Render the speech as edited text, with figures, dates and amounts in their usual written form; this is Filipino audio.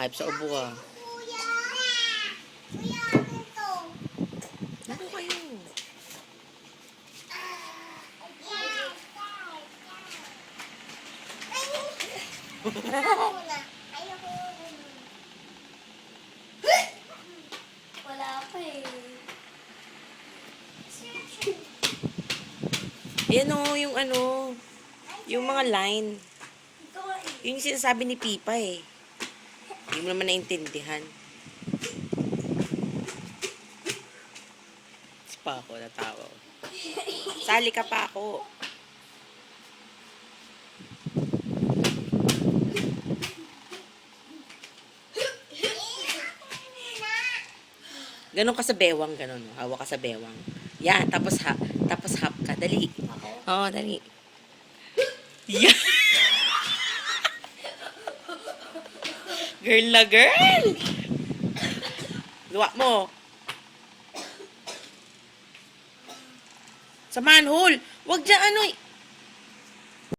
Ayop sa ubo ah. Kuya! Kuya, ano to? Naku kayo. Muna. Ayoko yun. Wala pa eh. Ayan o, yung ano, yung mga line. Ito nga eh. Yun yung sinasabi ni Pipa eh. Hindi mo naman naintindihan. Pa ako, natawa. Sali ka pa ako. Ganon ka sa bewang, ganon. Hawak ka sa bewang. Yan, tapos hap ka. Dali. Oo, dali. Yan. Girl na girl. Luwa mo. Sa manhole. Wag dyan ano eh.